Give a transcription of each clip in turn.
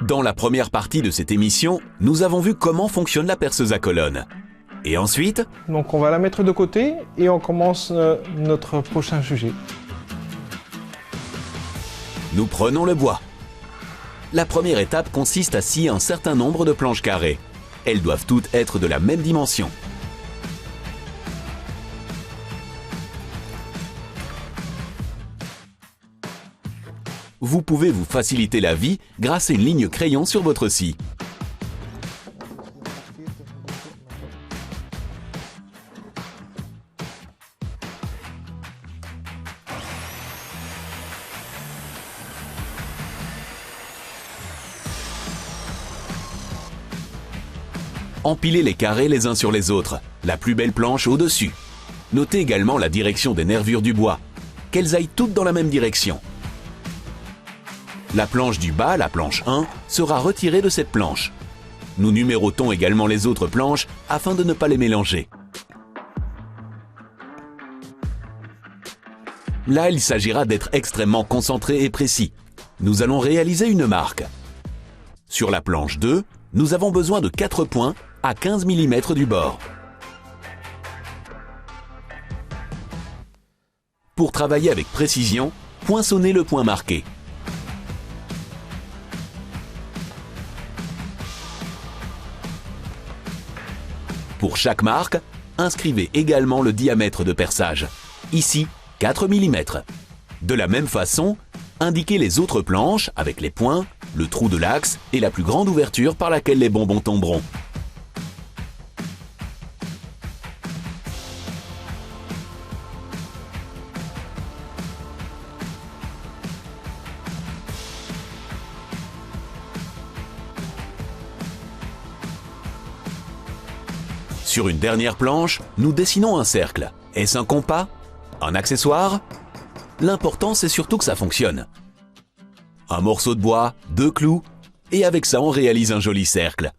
Dans la première partie de cette émission, nous avons vu comment fonctionne la perceuse à colonne. Et ensuite, donc on va la mettre de côté et on commence notre prochain sujet. Nous prenons le bois. La première étape consiste à scier un certain nombre de planches carrées. Elles doivent toutes être de la même dimension. Vous pouvez vous faciliter la vie grâce à une ligne crayon sur votre scie. Empilez les carrés les uns sur les autres, la plus belle planche au-dessus. Notez également la direction des nervures du bois, qu'elles aillent toutes dans la même direction. La planche du bas, la planche 1, sera retirée de cette planche. Nous numérotons également les autres planches afin de ne pas les mélanger. Là, il s'agira d'être extrêmement concentré et précis. Nous allons réaliser une marque. Sur la planche 2, nous avons besoin de 4 points à 15 mm du bord. Pour travailler avec précision, poinçonnez le point marqué. Pour chaque marque, inscrivez également le diamètre de perçage. Ici, 4 mm. De la même façon, indiquez les autres planches avec les points, le trou de l'axe et la plus grande ouverture par laquelle les bonbons tomberont. Sur une dernière planche, nous dessinons un cercle. Est-ce un compas? Un accessoire? L'important, c'est surtout que ça fonctionne. Un morceau de bois, 2 clous, et avec ça, on réalise un joli cercle.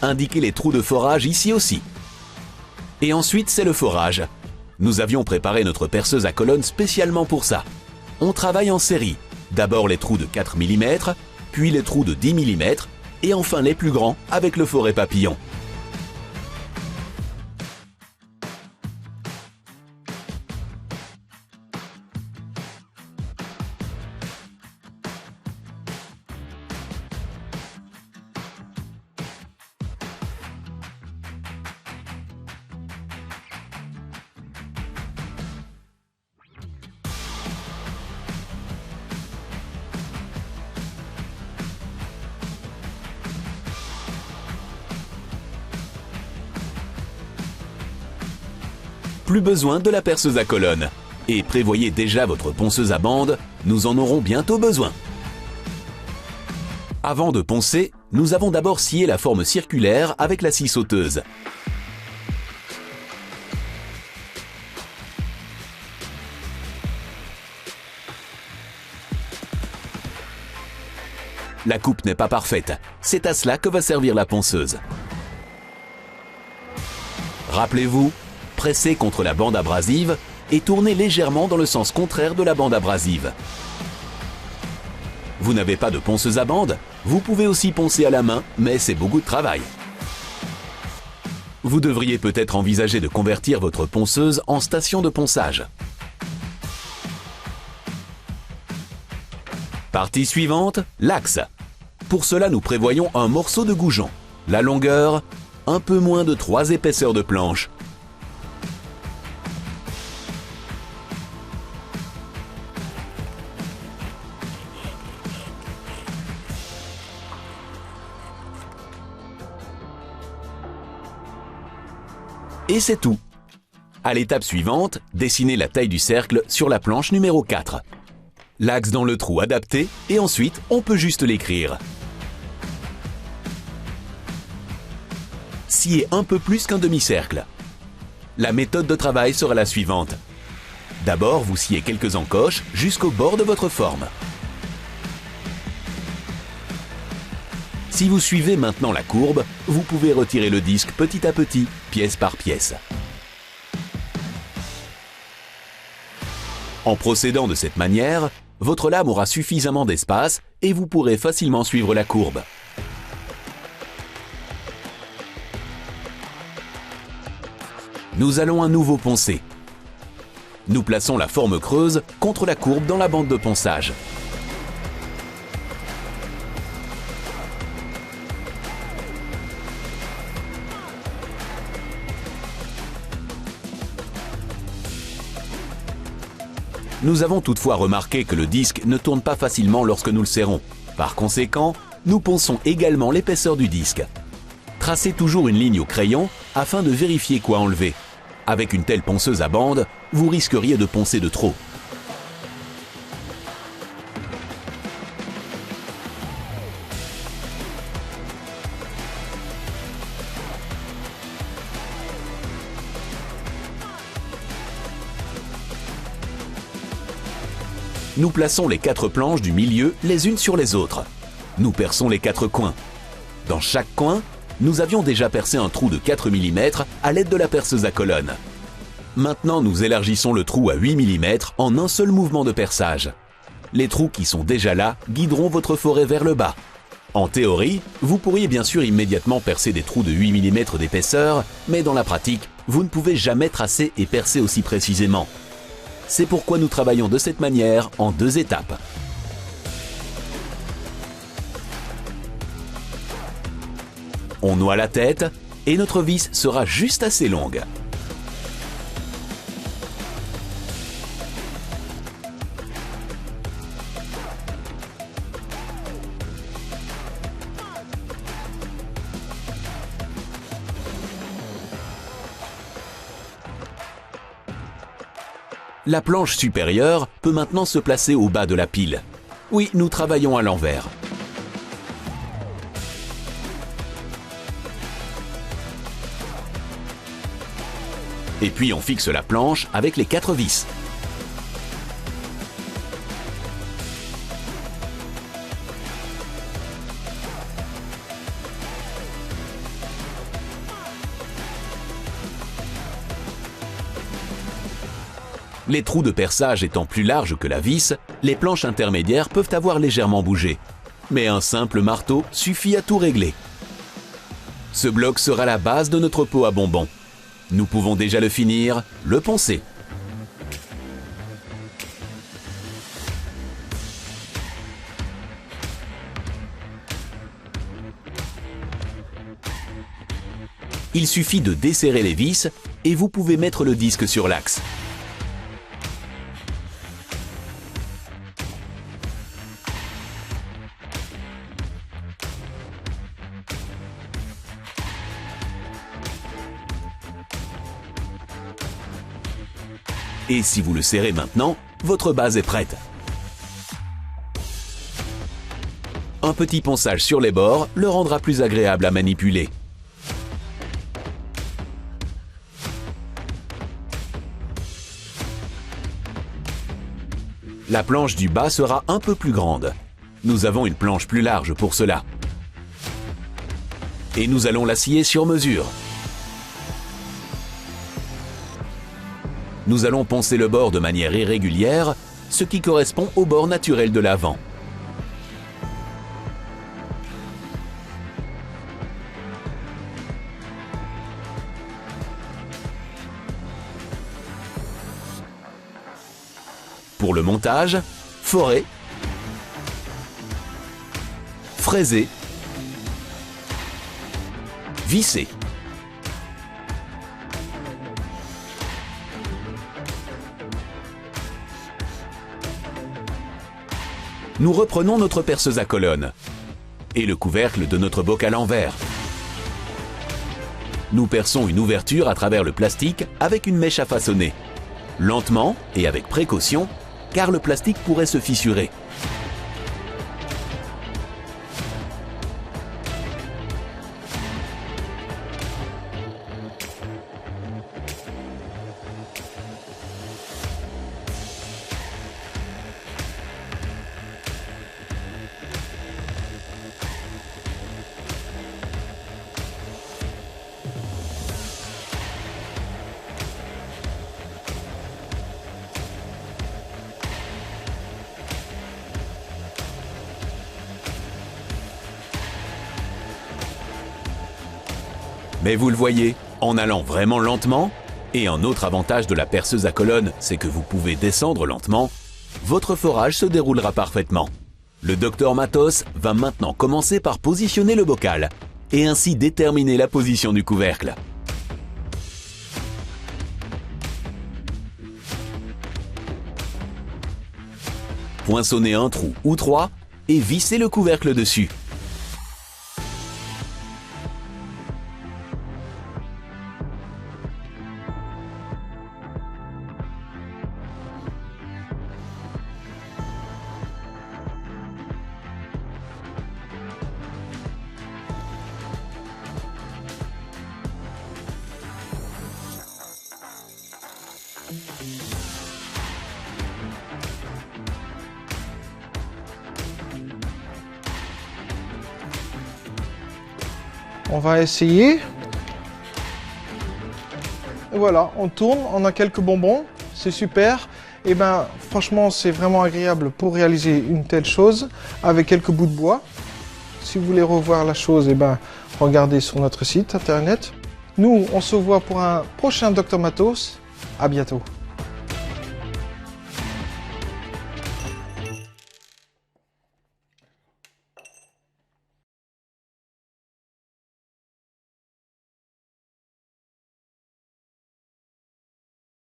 Indiquez les trous de forage ici aussi. Et ensuite, c'est le forage. Nous avions préparé notre perceuse à colonne spécialement pour ça. On travaille en série. D'abord les trous de 4 mm, puis les trous de 10 mm, et enfin les plus grands avec le foret papillon. Plus besoin de la perceuse à colonne. Et prévoyez déjà votre ponceuse à bande, nous en aurons bientôt besoin. Avant de poncer, nous avons d'abord scié la forme circulaire avec la scie sauteuse. La coupe n'est pas parfaite, c'est à cela que va servir la ponceuse. Rappelez-vous, pressez contre la bande abrasive et tournez légèrement dans le sens contraire de la bande abrasive. Vous n'avez pas de ponceuse à bande? Vous pouvez aussi poncer à la main, mais c'est beaucoup de travail. Vous devriez peut-être envisager de convertir votre ponceuse en station de ponçage. Partie suivante, l'axe. Pour cela, nous prévoyons un morceau de goujon. La longueur, un peu moins de 3 épaisseurs de planche. Et c'est tout. À l'étape suivante, dessinez la taille du cercle sur la planche numéro 4. L'axe dans le trou adapté et ensuite on peut juste l'écrire. Sciez un peu plus qu'un demi-cercle. La méthode de travail sera la suivante. D'abord, vous sciez quelques encoches jusqu'au bord de votre forme. Si vous suivez maintenant la courbe, vous pouvez retirer le disque petit à petit, pièce par pièce. En procédant de cette manière, votre lame aura suffisamment d'espace et vous pourrez facilement suivre la courbe. Nous allons à nouveau poncer. Nous plaçons la forme creuse contre la courbe dans la bande de ponçage. Nous avons toutefois remarqué que le disque ne tourne pas facilement lorsque nous le serrons. Par conséquent, nous ponçons également l'épaisseur du disque. Tracez toujours une ligne au crayon afin de vérifier quoi enlever. Avec une telle ponceuse à bande, vous risqueriez de poncer de trop. Nous plaçons les 4 planches du milieu les unes sur les autres. Nous perçons les 4 coins. Dans chaque coin, nous avions déjà percé un trou de 4 mm à l'aide de la perceuse à colonne. Maintenant, nous élargissons le trou à 8 mm en un seul mouvement de perçage. Les trous qui sont déjà là guideront votre forêt vers le bas. En théorie, vous pourriez bien sûr immédiatement percer des trous de 8 mm d'épaisseur, mais dans la pratique, vous ne pouvez jamais tracer et percer aussi précisément. C'est pourquoi nous travaillons de cette manière en 2 étapes. On noie la tête et notre vis sera juste assez longue. La planche supérieure peut maintenant se placer au bas de la pile. Oui, nous travaillons à l'envers. Et puis on fixe la planche avec les 4 vis. Les trous de perçage étant plus larges que la vis, les planches intermédiaires peuvent avoir légèrement bougé. Mais un simple marteau suffit à tout régler. Ce bloc sera la base de notre pot à bonbons. Nous pouvons déjà le finir, le poncer. Il suffit de desserrer les vis et vous pouvez mettre le disque sur l'axe. Et si vous le serrez maintenant, votre base est prête. Un petit ponçage sur les bords le rendra plus agréable à manipuler. La planche du bas sera un peu plus grande. Nous avons une planche plus large pour cela. Et nous allons la scier sur mesure. Nous allons poncer le bord de manière irrégulière, ce qui correspond au bord naturel de l'avant. Pour le montage, forer, fraiser, visser. Nous reprenons notre perceuse à colonne et le couvercle de notre bocal en verre. Nous perçons une ouverture à travers le plastique avec une mèche à façonner. Lentement et avec précaution, car le plastique pourrait se fissurer. Mais vous le voyez, en allant vraiment lentement, et un autre avantage de la perceuse à colonne, c'est que vous pouvez descendre lentement, votre forage se déroulera parfaitement. Le docteur Matos va maintenant commencer par positionner le bocal, et ainsi déterminer la position du couvercle. Poinçonnez un trou ou 3 et vissez le couvercle dessus. On va essayer. Et voilà, on tourne, on a quelques bonbons, c'est super. Et ben, franchement, c'est vraiment agréable pour réaliser une telle chose avec quelques bouts de bois. Si vous voulez revoir la chose, et ben, regardez sur notre site internet. Nous, on se voit pour un prochain Dr Matos. À bientôt.